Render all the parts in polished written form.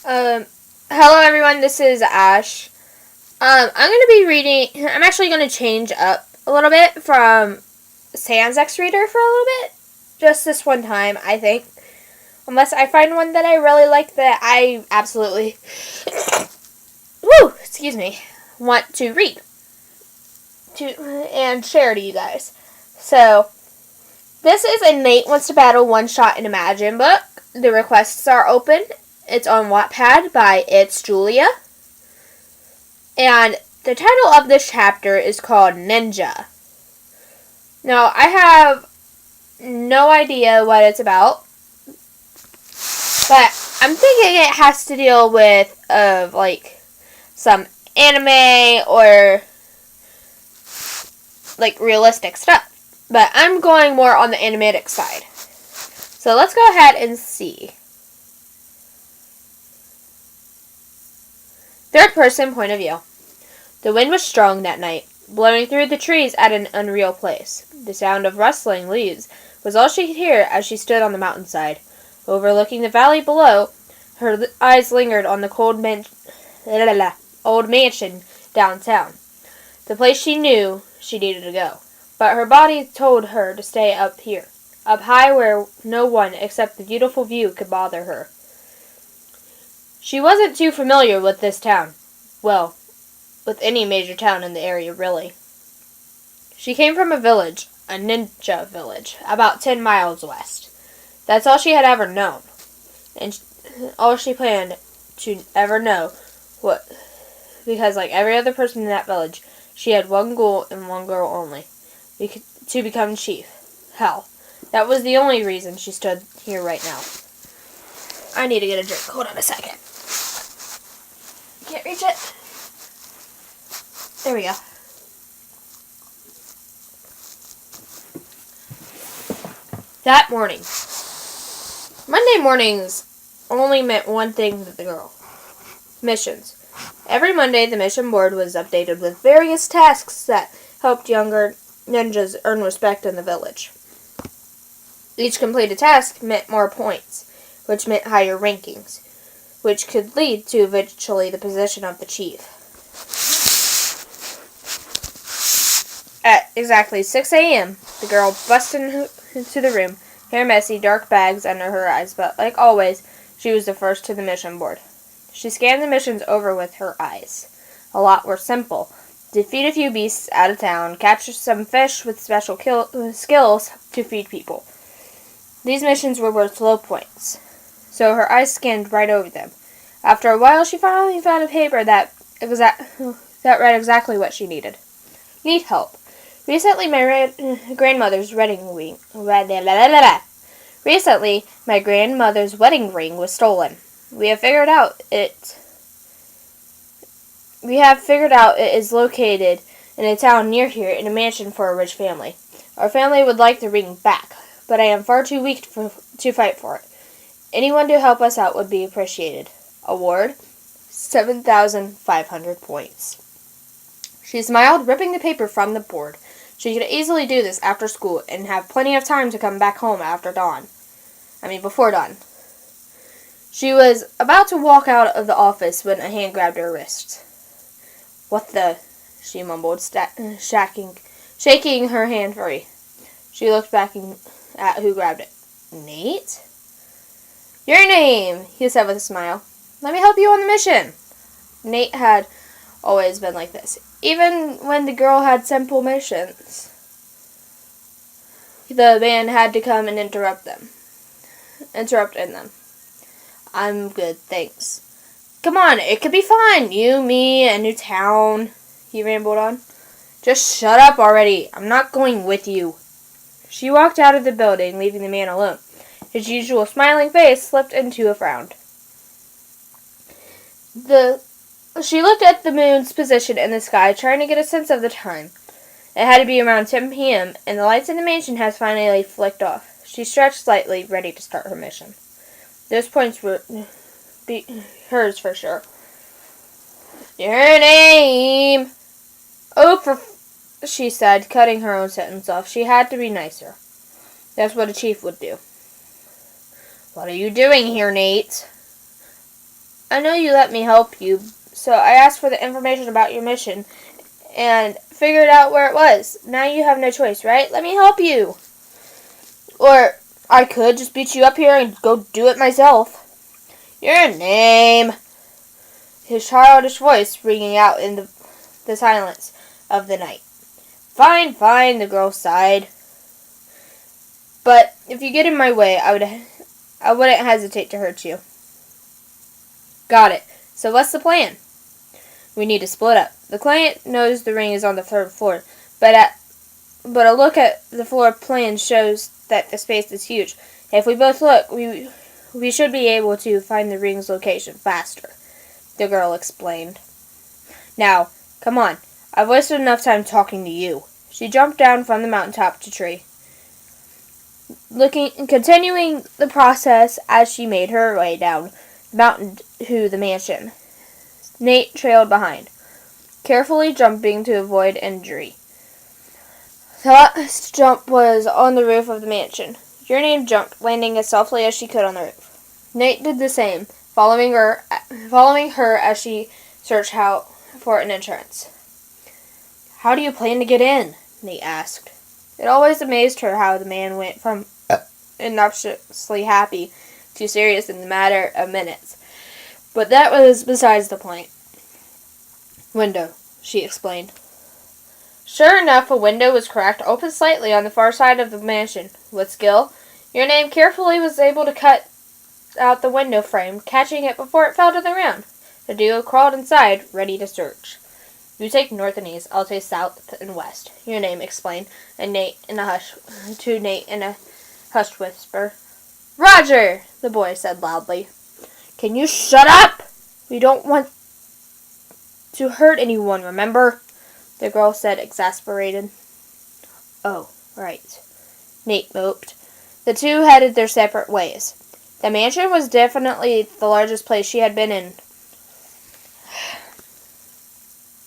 Hello everyone, this is Ash. I'm going to be reading, I'm actually going to change up a little bit from Sans X Reader for a little bit. Just this one time, I think. Unless I find one that I really like that I absolutely, want to read. And share to you guys. So, this is a Nate Wants to Battle one-shot and Imagine book. The requests are open. It's on Wattpad by It's Julia. And the title of this chapter is called Ninja. Now, I have no idea what it's about. But I'm thinking it has to deal with, some anime or, realistic stuff. But I'm going more on the animatic side. So let's go ahead and see. Third person point of view. The wind was strong that night, blowing through the trees at an unreal pace. The sound of rustling leaves was all she could hear as she stood on the mountainside. Overlooking the valley below, her eyes lingered on the cold old mansion downtown, the place she knew she needed to go. But her body told her to stay up here, up high where no one except the beautiful view could bother her. She wasn't too familiar with this town. Well, with any major town in the area, really. She came from a village, a ninja village, about 10 miles west. That's all she had ever known. And all she planned to ever know. Because like every other person in that village, she had one goal and one goal only. To become chief. Hell, that was the only reason she stood here right now. I need to get a drink. Hold on a second. Can't reach it. There we go. That morning. Monday mornings only meant one thing to the girl. Missions. Every Monday, the mission board was updated with various tasks that helped younger ninjas earn respect in the village. Each completed task meant more points, which meant higher rankings, which could lead to eventually the position of the chief. At exactly 6 a.m., the girl busted into the room, hair messy, dark bags under her eyes, but like always, she was the first to the mission board. She scanned the missions over with her eyes. A lot were simple. Defeat a few beasts out of town, catch some fish with special skills to feed people. These missions were worth low points, so her eyes scanned right over them. After a while, she finally found a paper that read exactly what she needed. Need help. Recently, my grandmother's wedding ring was stolen. We have figured out it is located in a town near here in a mansion for a rich family. Our family would like the ring back, but I am far too weak to fight for it. Anyone to help us out would be appreciated. Award, 7,500 points. She smiled, ripping the paper from the board. She could easily do this after school and have plenty of time to come back home before dawn. She was about to walk out of the office when a hand grabbed her wrist. "What the?" she mumbled, shaking her hand free. She looked back at who grabbed it. "Nate?" "Your name," he said with a smile. "Let me help you on the mission." Nate had always been like this. Even when the girl had simple missions, the man had to come and interrupt in them. "I'm good, thanks." "Come on, it could be fun. You, me, a new town," he rambled on. "Just shut up already. I'm not going with you." She walked out of the building, leaving the man alone. His usual smiling face slipped into a frown. She looked at the moon's position in the sky, trying to get a sense of the time. It had to be around 10 p.m., and the lights in the mansion had finally flicked off. She stretched slightly, ready to start her mission. Those points would be hers for sure. "Your name?" "Oh, she said, cutting her own sentence off. She had to be nicer. That's what a chief would do. "What are you doing here, Nate?" I know you let me help you, so I asked for the information about your mission and figured out where it was. Now you have no choice, right? Let me help you. Or I could just beat you up here and go do it myself. Your name. His childish voice ringing out in the silence of the night. Fine, fine, the girl sighed. But if you get in my way, I wouldn't hesitate to hurt you. Got it. So what's the plan? We need to split up. The client knows the ring is on the 3rd floor, but a look at the floor plan shows that the space is huge. If we both look, we should be able to find the ring's location faster, the girl explained. Now, come on. I've wasted enough time talking to you. She jumped down from the mountaintop to tree, continuing the process as she made her way down the mountain to the mansion. Nate trailed behind, carefully jumping to avoid injury. The last jump was on the roof of the mansion. Your Name jumped, landing as softly as she could on the roof. Nate did the same, following her as she searched out for an entrance. How do you plan to get in? Nate asked. It always amazed her how the man went from obnoxiously happy to serious in the matter of minutes. But that was besides the point. Window, she explained. Sure enough, a window was cracked open slightly on the far side of the mansion. With skill, Your Name carefully was able to cut out the window frame, catching it before it fell to the ground. The duo crawled inside, ready to search. You take north and east, I'll take south and west, Your Name explained, to Nate in a hushed whisper. Roger, the boy said loudly. Can you shut up? We don't want to hurt anyone, remember? The girl said, exasperated. Oh, right. Nate moped. The two headed their separate ways. The mansion was definitely the largest place she had been in.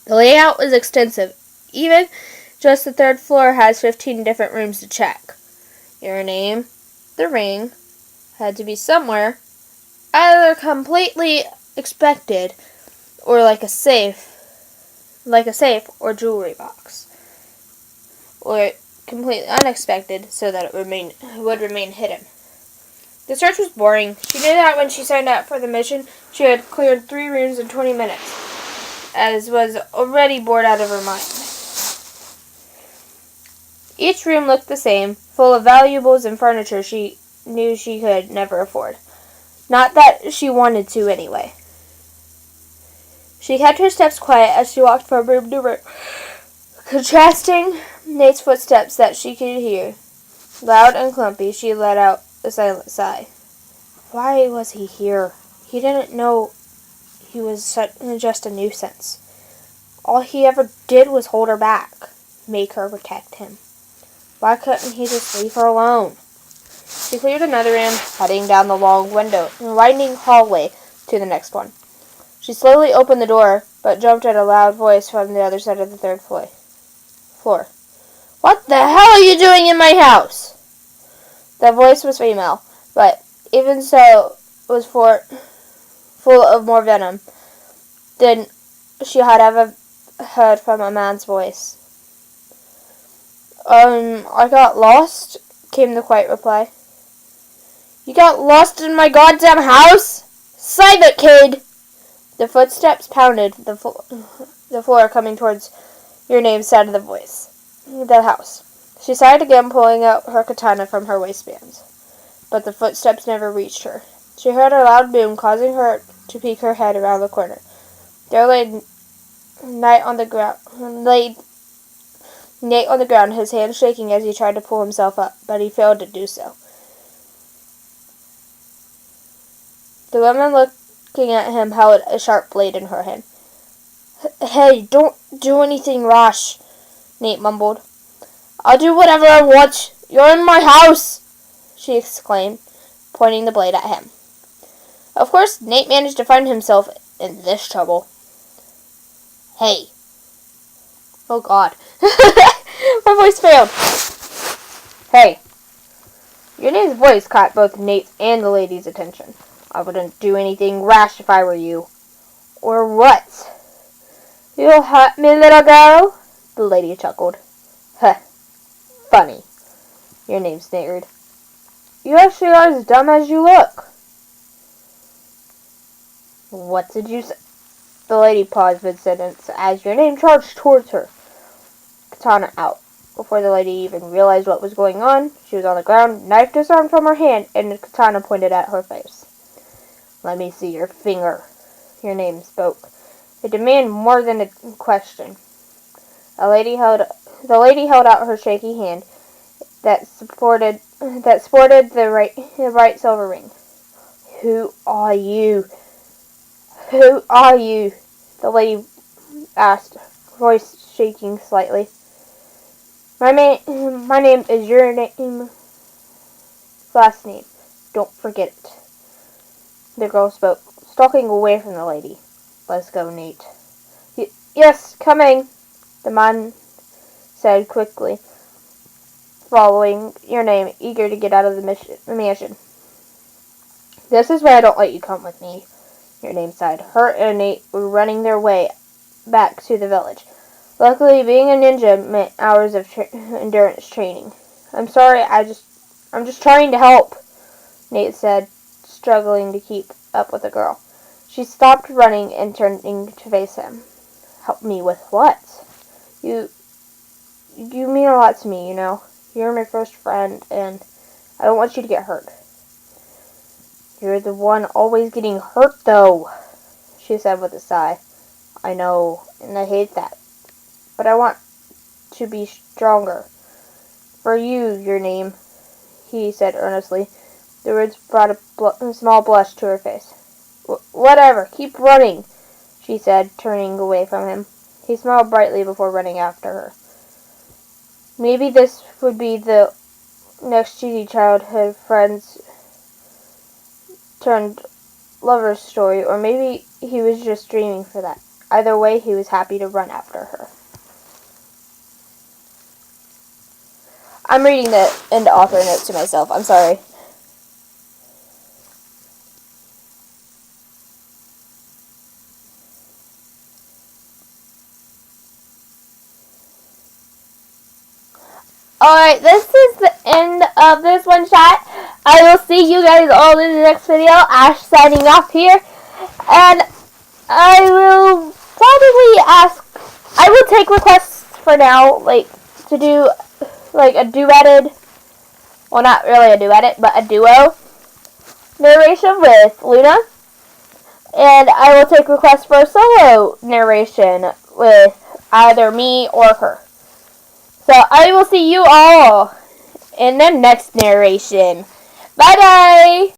The layout was extensive. Even just the 3rd floor has 15 different rooms to check. Your Name, the ring, had to be somewhere, either completely expected or like a safe or jewelry box, or completely unexpected so that it would remain hidden. The search was boring. She knew that when she signed up for the mission, she had cleared 3 rooms in 20 minutes, as was already bored out of her mind. Each room looked the same, full of valuables and furniture she knew she could never afford. Not that she wanted to anyway. She kept her steps quiet as she walked from room to room, contrasting Nate's footsteps that she could hear. Loud and clumpy, she let out a silent sigh. Why was he here? He didn't know he was just a nuisance. All he ever did was hold her back, make her protect him. Why couldn't he just leave her alone? She cleared another room, heading down the long window and winding hallway to the next one. She slowly opened the door, but jumped at a loud voice from the other side of the 3rd floor. What the hell are you doing in my house? The voice was female, but even so was full of more venom than she had ever heard from a man's voice. I got lost, came the quiet reply. You got lost in my goddamn house? Save it, kid! The footsteps pounded the floor, coming towards Your Name's side of the house. She sighed again, pulling out her katana from her waistband. But the footsteps never reached her. She heard a loud boom, causing her to peek her head around the corner. There lay Nate on the ground, his hands shaking as he tried to pull himself up, but he failed to do so. The woman looking at him held a sharp blade in her hand. Hey, don't do anything rash, Nate mumbled. I'll do whatever I want. You're in my house, she exclaimed, pointing the blade at him. Of course, Nate managed to find himself in this trouble. Hey. Oh, God. My voice failed. Hey. Your Name's voice caught both Nate's and the lady's attention. I wouldn't do anything rash if I were you. Or what? You'll hurt me, little girl? The lady chuckled. Huh. Funny. Your name's snickered. You actually are as dumb as you look. What did you say? The lady paused mid-sentence as your name charged towards her. Katana out. Before the lady even realized what was going on, she was on the ground, knife disarmed from her hand, and the katana pointed at her face. Let me see your finger. Your name spoke. A demand more than a question. The lady held out her shaky hand that sported the bright silver ring. Who are you? Who are you? The lady asked, voice shaking slightly. My name is your name, last name. Don't forget it. The girl spoke, stalking away from the lady. Let's go, Nate. Yes, coming, the man said quickly, following your name, eager to get out of the mansion. This is where I don't let you come with me, your name sighed. Her and Nate were running their way back to the village. Luckily, being a ninja meant hours of endurance training. I'm sorry, I'm just trying to help, Nate said, struggling to keep up with the girl. She stopped running and turning to face him. Help me with what? You mean a lot to me, you know. You're my first friend, and I don't want you to get hurt. You're the one always getting hurt, though, she said with a sigh. I know, and I hate that. But I want to be stronger. For you, your name, he said earnestly. The words brought a small blush to her face. Whatever, keep running, she said, turning away from him. He smiled brightly before running after her. Maybe this would be the next cheesy childhood friends turned lovers story, or maybe he was just dreaming for that. Either way, he was happy to run after her. I'm reading the end author note to myself. I'm sorry. Alright, this is the end of this one shot. I will see you guys all in the next video. Ash signing off here. And I will I will take requests for now, like, to do, like, a duetted, well, not really a duetted, but a duo narration with Luna. And I will take requests for a solo narration with either me or her. So I will see you all in the next narration. Bye-bye!